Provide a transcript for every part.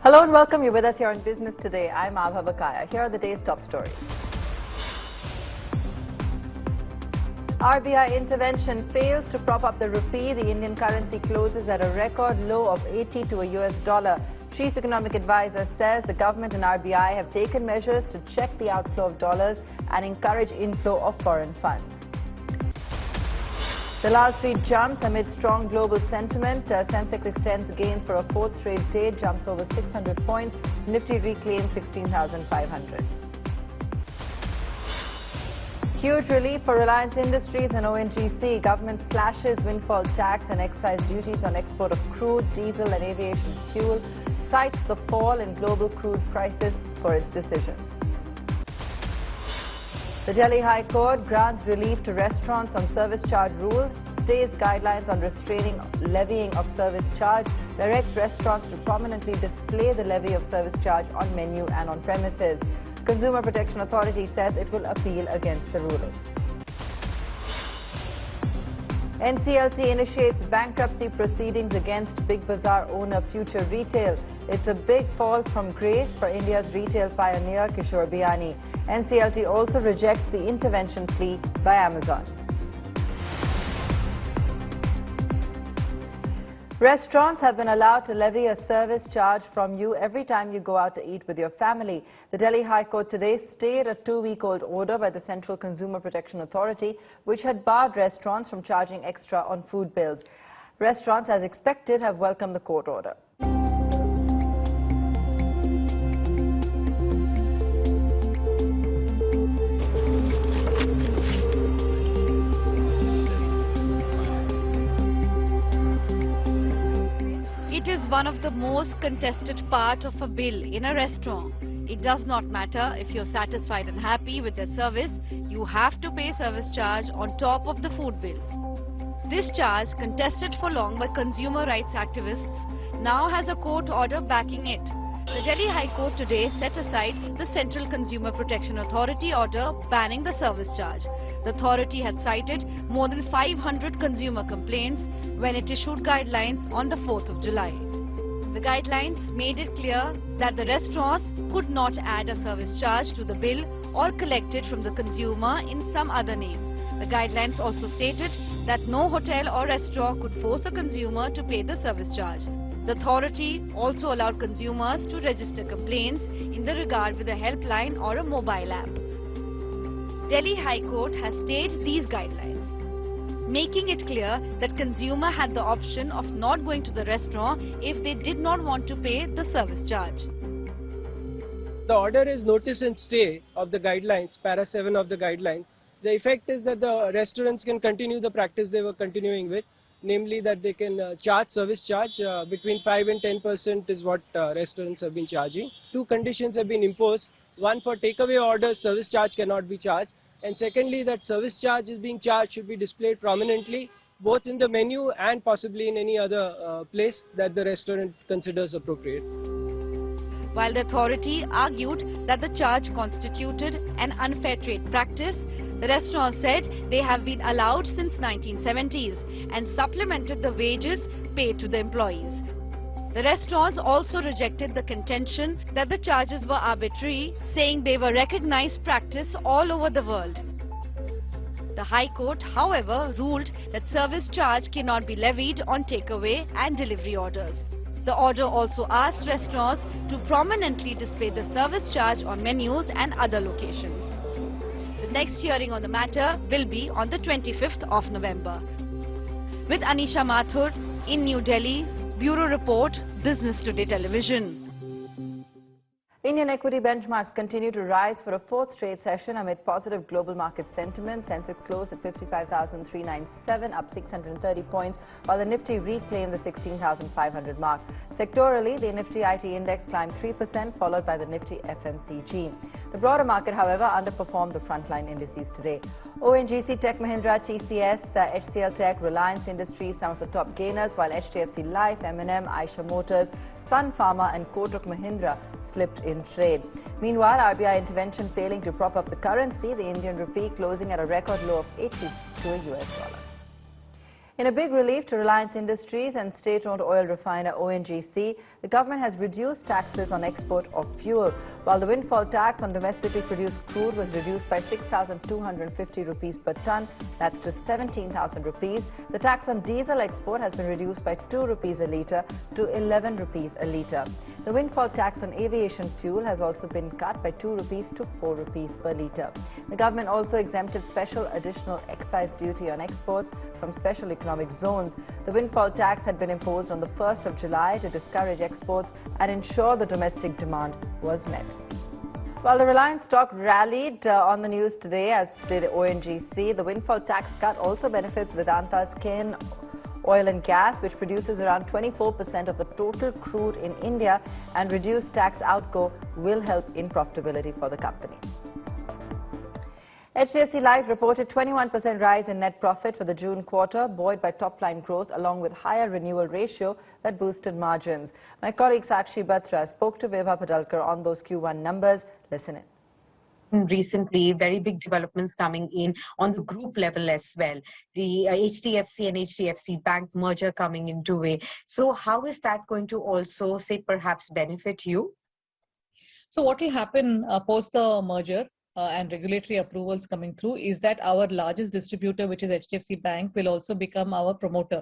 Hello and welcome. You're with us here on Business Today. I'm Abha Bakaya. Here are the day's top stories. RBI intervention fails to prop up the rupee. The Indian currency closes at a record low of 80 to a US dollar. Chief Economic Advisor says the government and RBI have taken measures to check the outflow of dollars and encourage inflow of foreign funds. The Lal Street jumps amid strong global sentiment. Sensex extends gains for a fourth straight day, jumps over 600 points. Nifty reclaims 16,500. Huge relief for Reliance Industries and ONGC. Government slashes windfall tax and excise duties on export of crude, diesel and aviation fuel. Cites the fall in global crude prices for its decision. The Delhi High Court grants relief to restaurants on service charge rule, stays guidelines on restraining levying of service charge, directs restaurants to prominently display the levy of service charge on menu and on premises. Consumer Protection Authority says it will appeal against the ruling. NCLT initiates bankruptcy proceedings against Big Bazaar owner Future Retail. It's a big fall from grace for India's retail pioneer Kishore Biyani. NCLT also rejects the intervention plea by Amazon. Restaurants have been allowed to levy a service charge from you every time you go out to eat with your family. The Delhi High Court today stayed a two-week-old order by the Central Consumer Protection Authority, which had barred restaurants from charging extra on food bills. Restaurants, as expected, have welcomed the court order. It is one of the most contested part of a bill in a restaurant. It does not matter if you're satisfied and happy with their service, you have to pay service charge on top of the food bill. This charge, contested for long by consumer rights activists, now has a court order backing it. The Delhi High Court today set aside the Central Consumer Protection Authority order banning the service charge. The authority had cited more than 500 consumer complaints when it issued guidelines on the 4th of July. The guidelines made it clear that the restaurants could not add a service charge to the bill or collect it from the consumer in some other name. The guidelines also stated that no hotel or restaurant could force a consumer to pay the service charge. The authority also allowed consumers to register complaints in the regard with a helpline or a mobile app. Delhi High Court has stayed these guidelines, making it clear that consumer had the option of not going to the restaurant if they did not want to pay the service charge. The order is notice and stay of the guidelines, para 7 of the guidelines. The effect is that the restaurants can continue the practice they were continuing with, namely that they can charge service charge between 5 and 10% is what restaurants have been charging. Two conditions have been imposed. One, for takeaway orders, service charge cannot be charged. And secondly, that service charge is being charged should be displayed prominently, both in the menu and possibly in any other place that the restaurant considers appropriate. While the authority argued that the charge constituted an unfair trade practice, the restaurant said they have been allowed since 1970s and supplemented the wages paid to the employees. The restaurants also rejected the contention that the charges were arbitrary, saying they were recognized practice all over the world. The High Court, however, ruled that service charge cannot be levied on takeaway and delivery orders. The order also asked restaurants to prominently display the service charge on menus and other locations. The next hearing on the matter will be on the 25th of November. With Anisha Mathur in New Delhi, Bureau Report, Business Today Television. Indian equity benchmarks continue to rise for a fourth straight session amid positive global market sentiment. Sensex closed at 55,397, up 630 points, while the Nifty reclaimed the 16,500 mark. Sectorally, the Nifty IT index climbed 3%, followed by the Nifty FMCG. The broader market, however, underperformed the frontline indices today. ONGC, Tech Mahindra, TCS, HCL Tech, Reliance Industries, some of the top gainers, while HDFC Life, M&M, Eicher Motors, Sun Pharma and Kotak Mahindra slipped in trade. Meanwhile, RBI intervention failing to prop up the currency, the Indian rupee closing at a record low of 80 to a US dollar. In a big relief to Reliance Industries and state-owned oil refiner ONGC, the government has reduced taxes on export of fuel. While the windfall tax on domestically produced crude was reduced by 6,250 rupees per ton, that's to 17,000 rupees, the tax on diesel export has been reduced by 2 rupees a litre to 11 rupees a litre. The windfall tax on aviation fuel has also been cut by 2 rupees to 4 rupees per litre. The government also exempted special additional excise duty on exports from special economic zones. The windfall tax had been imposed on the 1st of July to discourage exports and ensure the domestic demand was met. While the Reliance stock rallied on the news today, as did ONGC, the windfall tax cut also benefits Vedanta's Ken Oil and Gas, which produces around 24% of the total crude in India, and reduced tax outgo will help in profitability for the company. HDFC Life reported 21% rise in net profit for the June quarter, buoyed by top-line growth along with higher renewal ratio that boosted margins. My colleague Sakshi Batra spoke to Vibha Padalkar on those Q1 numbers. Listen in. Recently, very big developments coming in on the group level as well. The HDFC and HDFC Bank merger coming into way. So how is that going to also, say, perhaps benefit you? So what will happen post the merger and regulatory approvals coming through is that our largest distributor, which is HDFC Bank, will also become our promoter.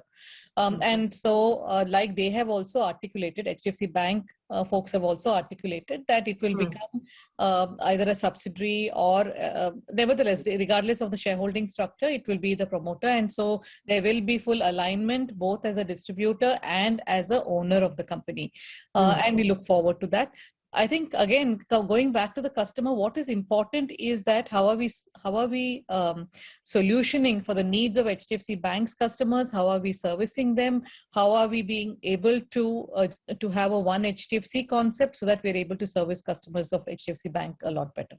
And so like they have also articulated, HDFC Bank folks have also articulated that it will become either a subsidiary or nevertheless, regardless of the shareholding structure, it will be the promoter. And so there will be full alignment both as a distributor and as a owner of the company. And we look forward to that. I think, again, going back to the customer, what is important is that how are we solutioning for the needs of HDFC Bank's customers? How are we servicing them? How are we being able to have a one HDFC concept so that we're able to service customers of HDFC Bank a lot better?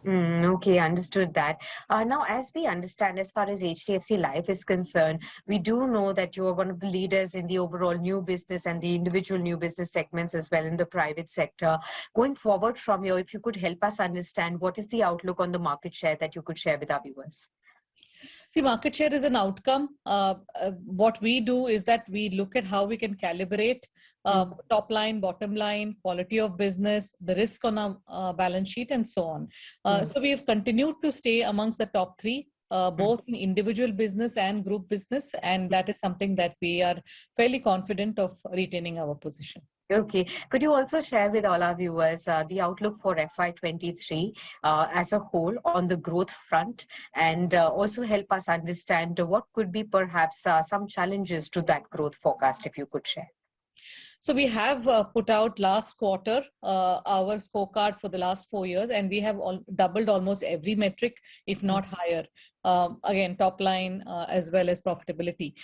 Okay, understood that. Now, as we understand, as far as HDFC Life is concerned, we do know that you are one of the leaders in the overall new business and the individual new business segments as well in the private sector. Going forward from here, if you could help us understand what is the outlook on the market share that you could share with our viewers? See, market share is an outcome. What we do is that we look at how we can calibrate top line, bottom line, quality of business, the risk on our balance sheet, and so on. So we have continued to stay amongst the top three, both in individual business and group business, and that is something that we are fairly confident of retaining our position. Okay. Could you also share with all our viewers the outlook for FY23 as a whole on the growth front, and also help us understand what could be perhaps some challenges to that growth forecast, if you could share? So we have put out last quarter our scorecard for the last 4 years, and we have doubled almost every metric, if not higher. Again, top line as well as profitability,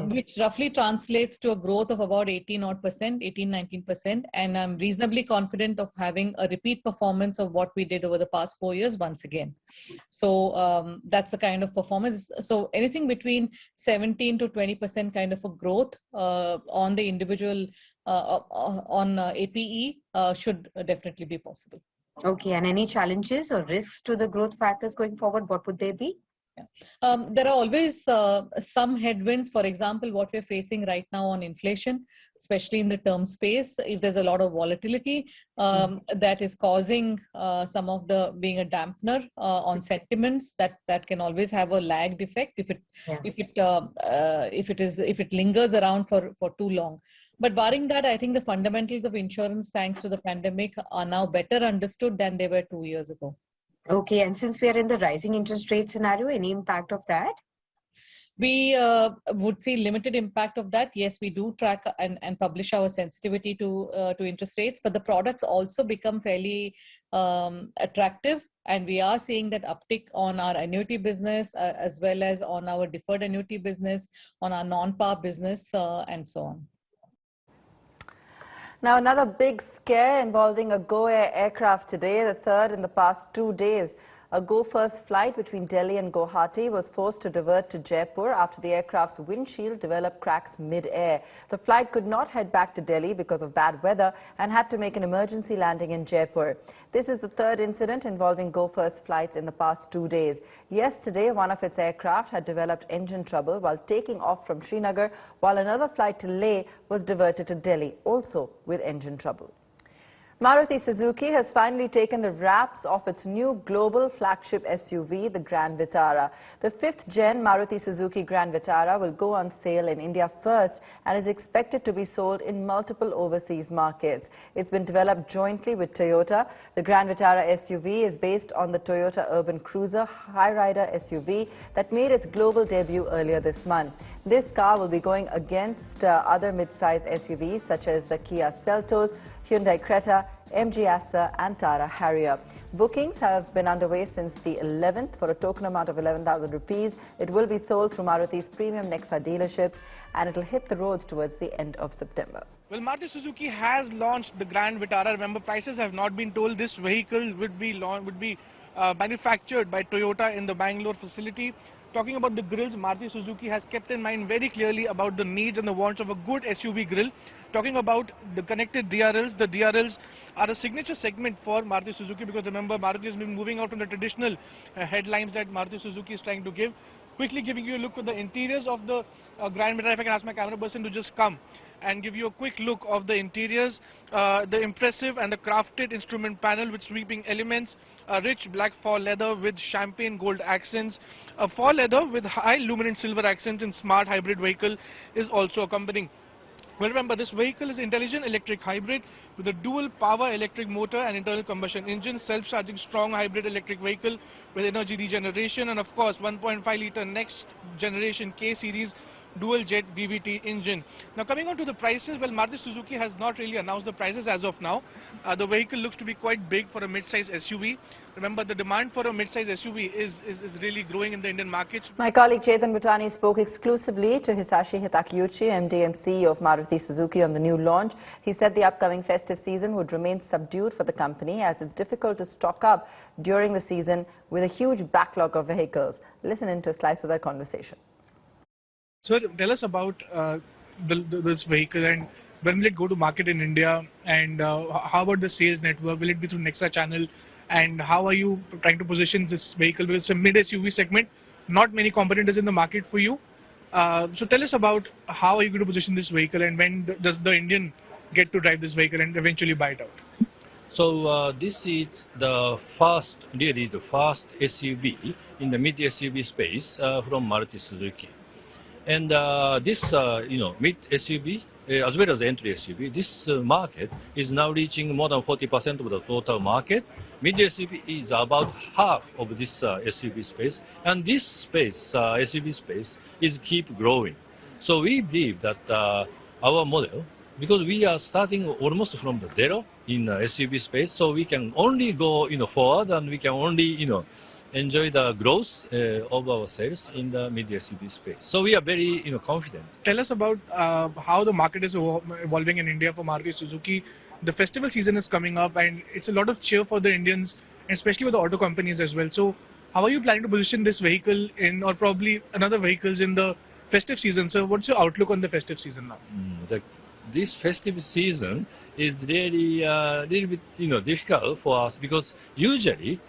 which roughly translates to a growth of about 18-19%. And I'm reasonably confident of having a repeat performance of what we did over the past 4 years once again. So that's the kind of performance. So anything between 17 to 20% kind of a growth on the individual on APE should definitely be possible. Okay, and any challenges or risks to the growth factors going forward, what would they be? There are always some headwinds. For example, what we're facing right now on inflation, especially in the term space, if there's a lot of volatility, that is causing some of the being a dampener on sentiments, that can always have a lagged effect if it lingers around for too long. But barring that, I think the fundamentals of insurance, thanks to the pandemic, are now better understood than they were 2 years ago. Okay, and since we are in the rising interest rate scenario, any impact of that? We would see limited impact of that. Yes, we do track and publish our sensitivity to interest rates, but the products also become fairly attractive, and we are seeing that uptick on our annuity business as well as on our deferred annuity business, on our non-par business, and so on. Now, another big scare involving a Go Air aircraft today, the third in the past 2 days. A Go First flight between Delhi and Guwahati was forced to divert to Jaipur after the aircraft's windshield developed cracks mid-air. The flight could not head back to Delhi because of bad weather and had to make an emergency landing in Jaipur. This is the third incident involving Go First flights in the past 2 days. Yesterday, one of its aircraft had developed engine trouble while taking off from Srinagar, while another flight to Leh was diverted to Delhi, also with engine trouble. Maruti Suzuki has finally taken the wraps off its new global flagship SUV, the Grand Vitara. The 5th gen Maruti Suzuki Grand Vitara will go on sale in India first and is expected to be sold in multiple overseas markets. It's been developed jointly with Toyota. The Grand Vitara SUV is based on the Toyota Urban Cruiser Hyryder SUV that made its global debut earlier this month. This car will be going against other mid-size SUVs such as the Kia Seltos, Hyundai Creta, MG Aster and Tara Harrier. Bookings have been underway since the 11th for a token amount of 11,000 rupees. It will be sold through Maruti's premium Nexa dealerships and it will hit the roads towards the end of September. Well, Maruti Suzuki has launched the Grand Vitara. Remember, prices have not been told. This vehicle would be manufactured by Toyota in the Bangalore facility. Talking about the grills, Maruti Suzuki has kept in mind very clearly about the needs and the wants of a good SUV grill. Talking about the connected DRLs, the DRLs are a signature segment for Maruti Suzuki because remember, Maruti has been moving out from the traditional headlamps that Maruti Suzuki is trying to give. Quickly giving you a look at the interiors of the Grand Vitara. If I can ask my camera person to just come and give you a quick look of the interiors, the impressive and the crafted instrument panel with sweeping elements, a rich black fall leather with champagne gold accents, a fall leather with high luminant silver accents in smart hybrid vehicle is also accompanying. Well, remember, this vehicle is intelligent electric hybrid with a dual power electric motor and internal combustion engine, self-charging strong hybrid electric vehicle with energy regeneration and of course 1.5 litre next generation K-series dual jet VVT engine. Now coming on to the prices, well, Maruti Suzuki has not really announced the prices as of now. The vehicle looks to be quite big for a mid-size SUV. Remember, the demand for a mid-size SUV is really growing in the Indian market. My colleague Chetan Bhutani spoke exclusively to Hisashi Hitakeuchi, MD and CEO of Maruti Suzuki, on the new launch. He said the upcoming festive season would remain subdued for the company as it's difficult to stock up during the season with a huge backlog of vehicles. Listen into a slice of that conversation. Sir, tell us about this vehicle and when will it go to market in India, and how about the sales network? Will it be through Nexa channel, and how are you trying to position this vehicle? Because it's a mid SUV segment, not many competitors in the market for you. So tell us about how are you going to position this vehicle and when does the Indian get to drive this vehicle and eventually buy it out? So this is really the first SUV in the mid SUV space from Maruti Suzuki. And this, mid SUV as well as entry SUV, this market is now reaching more than 40% of the total market. Mid SUV is about half of this SUV space, and this space, SUV space, is keep growing. So we believe that our model, because we are starting almost from the zero in SUV space, so we can only go forward and we can only enjoy the growth of our sales in the mid SUV space. So we are very confident. Tell us about how the market is evolving in India for Maruti Suzuki. The festival season is coming up and it's a lot of cheer for the Indians, especially with the auto companies as well. So how are you planning to position this vehicle in, or probably another vehicles in the festive season? So what's your outlook on the festive season now? This festive season is really a little bit difficult for us because usually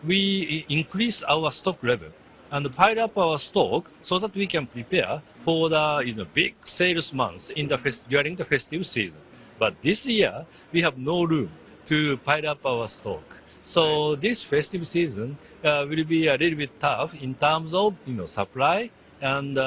we increase our stock level and pile up our stock so that we can prepare for the big sales months in the during the festive season. But this year we have no room to pile up our stock. So this festive season will be a little bit tough in terms of supply and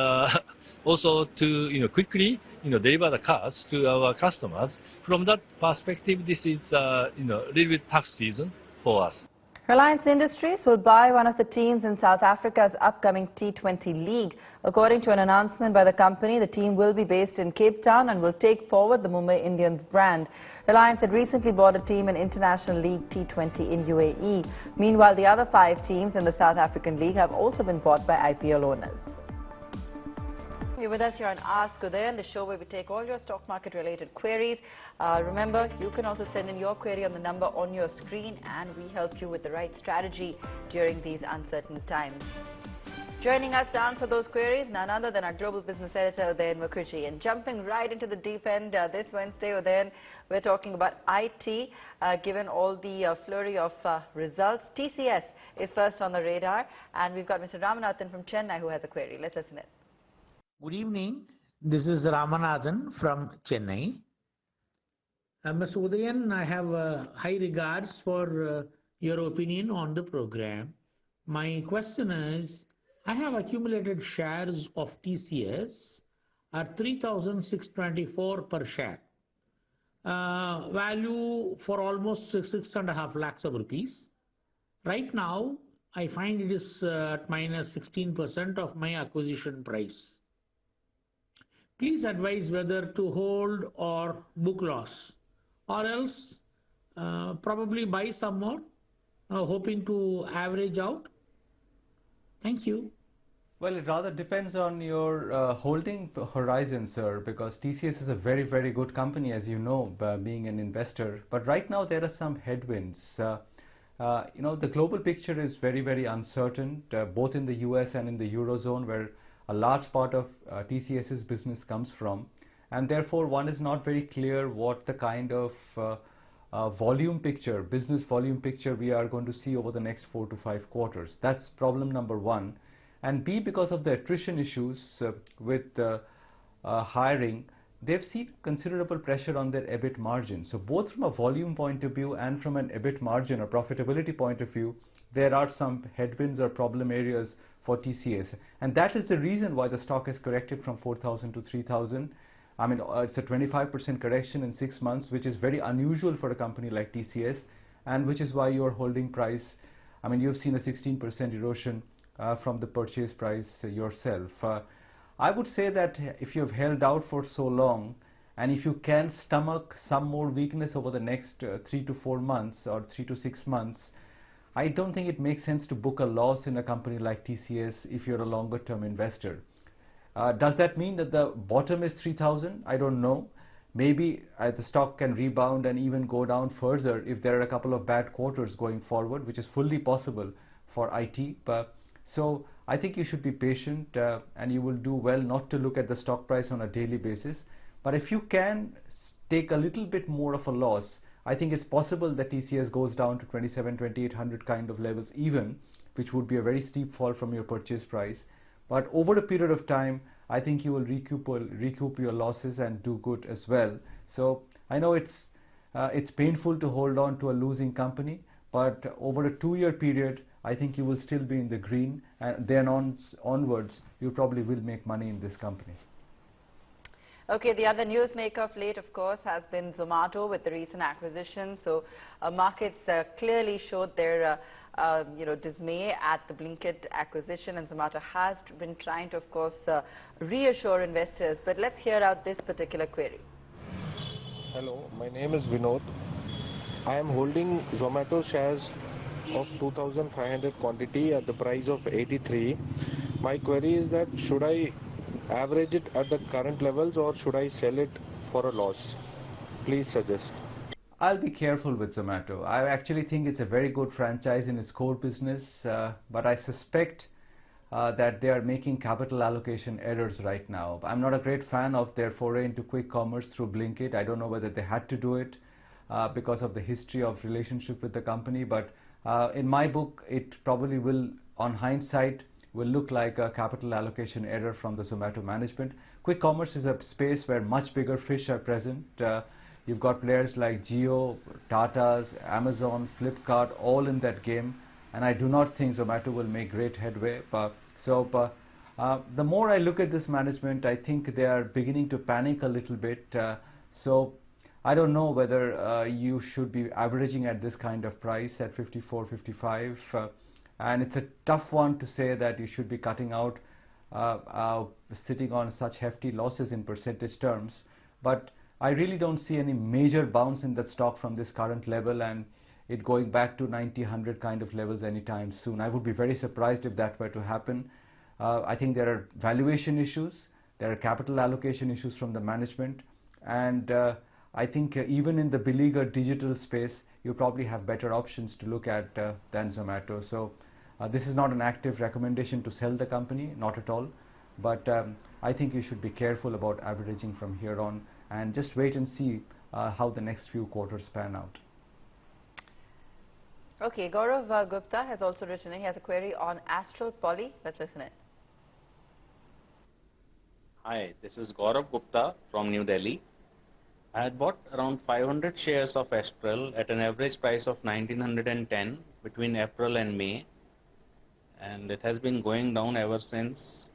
also to quickly deliver the cars to our customers. From that perspective, this is little bit tough season for us. Reliance Industries will buy one of the teams in South Africa's upcoming T20 League. According to an announcement by the company, the team will be based in Cape Town and will take forward the Mumbai Indians brand. Reliance had recently bought a team in International League T20 in UAE. Meanwhile, the other 5 teams in the South African League have also been bought by IPL owners. You're with us here on Ask Udayan, the show where we take all your stock market related queries. Remember, you can also send in your query on the number on your screen and we help you with the right strategy during these uncertain times. Joining us to answer those queries, none other than our global business editor, Udayan Mukherjee. And jumping right into the deep end this Wednesday, Udayan, we're talking about IT. Given all the flurry of results, TCS is first on the radar. And we've got Mr. Ramanathan from Chennai who has a query. Let's listen in. Good evening. This is Ramanathan from Chennai. Mr. Udayan, I have high regards for your opinion on the program. My question is, I have accumulated shares of TCS at 3,624 per share. Value for almost 6.5 lakhs of rupees. Right now, I find it is at minus 16% of my acquisition price. Please advise whether to hold or book loss, or else probably buy some more, hoping to average out. Thank you. Well, it rather depends on your holding horizon, sir, because TCS is a very, very good company, as you know, being an investor. But right now there are some headwinds. The global picture is very, very uncertain, both in the US and in the Eurozone, where a large part of TCS's business comes from. And therefore, one is not very clear what the kind of business volume picture we are going to see over the next 4 to 5 quarters. That's problem number one. And B, because of the attrition issues with hiring, they've seen considerable pressure on their EBIT margin. So both from a volume point of view and from an EBIT margin or profitability point of view, there are some headwinds or problem areas for TCS. And that is the reason why the stock has corrected from 4,000 to 3,000. I mean, it's a 25% correction in 6 months, which is very unusual for a company like TCS, and which is why your holding price, I mean, you've seen a 16% erosion from the purchase price yourself. I would say that if you've held out for so long, and if you can stomach some more weakness over the next 3 to 4 months or 3 to 6 months, I don't think it makes sense to book a loss in a company like TCS if you're a longer term investor. Does that mean that the bottom is 3,000? I don't know. Maybe the stock can rebound and even go down further if there are a couple of bad quarters going forward, which is fully possible for IT. So I think you should be patient and you will do well not to look at the stock price on a daily basis. But if you can take a little bit more of a loss, I think it's possible that TCS goes down to 2,800 kind of levels even, which would be a very steep fall from your purchase price. But over a period of time, I think you will recoup your losses and do good as well. So I know it's painful to hold on to a losing company, but over a 2-year period, I think you will still be in the green, and then onwards, you probably will make money in this company. Okay, the other newsmaker of late, of course, has been Zomato with the recent acquisition. So markets clearly showed their dismay at the Blinkit acquisition, and Zomato has been trying to, of course, reassure investors. But let's hear out this particular query. Hello, my name is Vinod. I am holding Zomato shares of 2,500 quantity at the price of 83. My query is that should I average it at the current levels or should I sell it for a loss? Please suggest. I'll be careful with Zomato. I actually think it's a very good franchise in its core business, but I suspect that they are making capital allocation errors right now. I'm not a great fan of their foray into quick commerce through Blinkit. I don't know whether they had to do it because of the history of relationship with the company, but in my book, it probably will, on hindsight, will look like a capital allocation error from the Zomato management. Quick commerce is a space where much bigger fish are present. You've got players like Jio, Tata's, Amazon, Flipkart, all in that game, and I do not think Zomato will make great headway. The more I look at this management, I think they are beginning to panic a little bit. So I don't know whether you should be averaging at this kind of price at 54, 55. And it's a tough one to say that you should be cutting out sitting on such hefty losses in percentage terms. But I really don't see any major bounce in that stock from this current level and it going back to 90, 100 kind of levels anytime soon. I would be very surprised if that were to happen. I think there are valuation issues. There are capital allocation issues from the management, and I think even in the beleaguered digital space, you probably have better options to look at than Zomato. So this is not an active recommendation to sell the company, not at all. But I think you should be careful about averaging from here on and just wait and see how the next few quarters pan out. Okay, Gaurav Gupta has also written in. He has a query on Astral Poly. Let's listen in. Hi, this is Gaurav Gupta from New Delhi. I had bought around 500 shares of Astral at an average price of 1910 between April and May, and it has been going down ever since.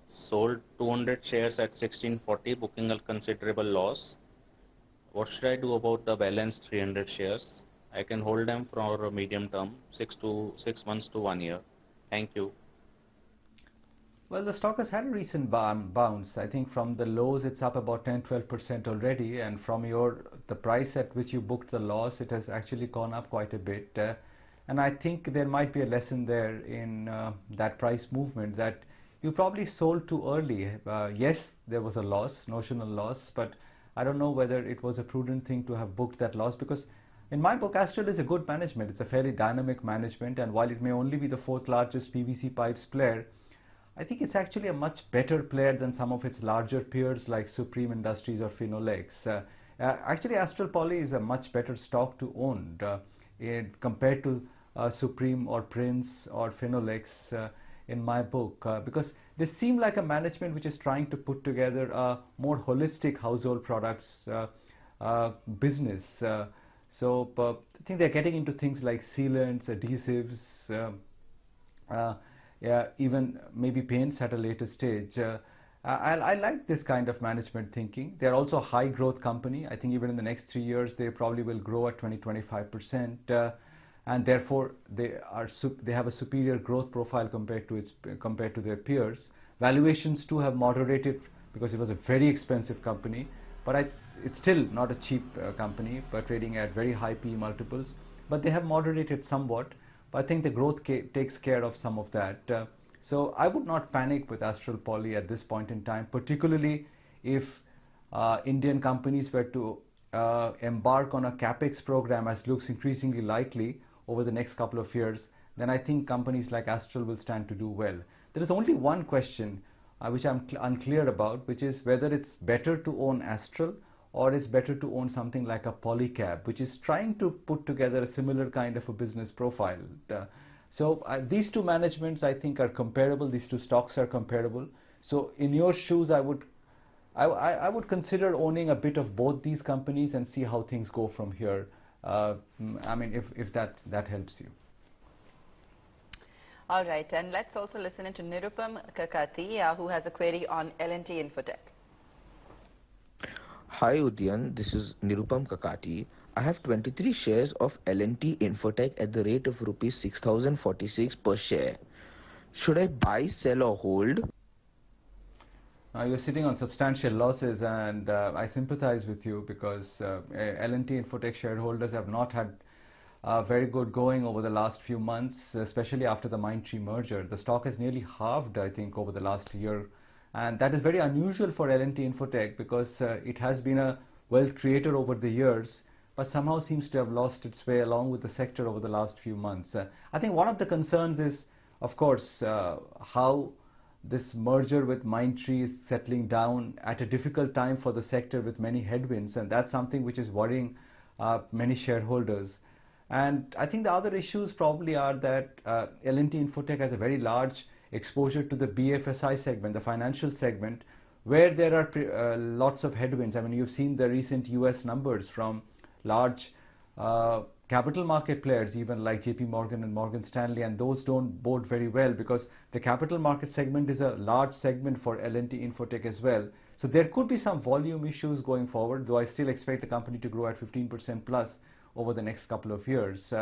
Sold 200 shares at 1640, booking a considerable loss. What should I do about the balance 300 shares? I can hold them for a medium term, 6 months to 1 year. Thank you. Well, the stock has had a recent bounce. I think from the lows it's up about 10-12% already, and from the price at which you booked the loss, it has actually gone up quite a bit. And I think there might be a lesson there in that price movement, that you probably sold too early. Yes, there was a loss, notional loss, but I don't know whether it was a prudent thing to have booked that loss, because in my book, Astral is a good management. It's a fairly dynamic management, and while it may only be the 4th largest PVC pipes player, I think it's actually a much better player than some of its larger peers like Supreme Industries or Finolex. Actually, Astral Poly is a much better stock to own compared to Supreme or Prince or Finolex in my book, because they seem like a management which is trying to put together a more holistic household products business. So I think they're getting into things like sealants, adhesives, even maybe paints at a later stage. I like this kind of management thinking. They're also a high growth company. I think even in the next 3 years they probably will grow at 20-25%, and therefore they have a superior growth profile compared to their peers. Valuations too have moderated because it was a very expensive company, but it's still not a cheap company, but trading at very high PE multiples. But they have moderated somewhat. But I think the growth takes care of some of that. So I would not panic with Astral Poly at this point in time, particularly if Indian companies were to embark on a capex program, as looks increasingly likely over the next couple of years. Then I think companies like Astral will stand to do well. There is only one question which I'm unclear about, which is whether it's better to own Astral or it's better to own something like a Polycab, which is trying to put together a similar kind of a business profile. So these two managements, I think, are comparable. These two stocks are comparable. So in your shoes, I would consider owning a bit of both these companies and see how things go from here. I mean, if that helps you. All right, and let's also listen in to Nirupam Kakati, who has a query on L&T Infotech. Hi Udyan, this is Nirupam Kakati. I have 23 shares of L&T Infotech at the rate of rupees 6046 per share. Should I buy, sell or hold? You're sitting on substantial losses, and I sympathize with you, because L&T Infotech shareholders have not had very good going over the last few months, especially after the Mindtree merger. The stock has nearly halved, I think, over the last year. And that is very unusual for L&T Infotech, because it has been a wealth creator over the years, but somehow seems to have lost its way along with the sector over the last few months. I think one of the concerns is, of course, how this merger with Mindtree is settling down at a difficult time for the sector with many headwinds, and that's something which is worrying many shareholders. And I think the other issues probably are that L&T Infotech has a very large exposure to the BFSI segment, the financial segment, where there are lots of headwinds. I mean, you've seen the recent US numbers from large capital market players, even like JP Morgan and Morgan Stanley, and those don't bode very well, because the capital market segment is a large segment for L&T Infotech as well. So there could be some volume issues going forward, though I still expect the company to grow at 15% plus over the next couple of years.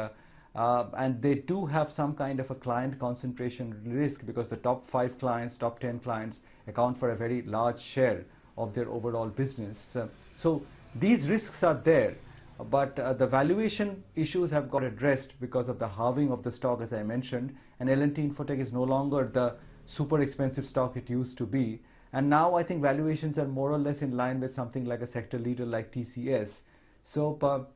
And they do have some kind of a client concentration risk, because the top 5 clients, top 10 clients account for a very large share of their overall business. So these risks are there, but the valuation issues have got addressed because of the halving of the stock, as I mentioned, and L&T Infotech is no longer the super expensive stock it used to be. And now I think valuations are more or less in line with something like a sector leader like TCS. So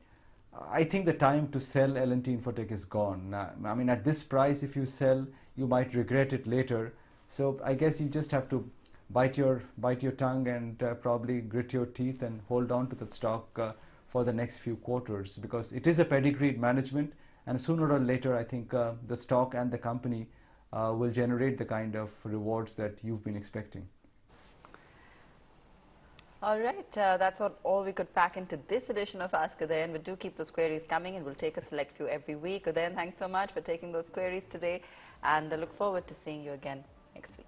I think the time to sell L&T Infotech is gone. I mean, at this price, if you sell, you might regret it later. So I guess you just have to bite your tongue and probably grit your teeth and hold on to the stock for the next few quarters, because it is a pedigreed management, and sooner or later I think the stock and the company will generate the kind of rewards that you've been expecting. All right, that's all we could pack into this edition of Ask Udayan. But do keep those queries coming, and we'll take a select few every week. Udayan, thanks so much for taking those queries today, and I look forward to seeing you again next week.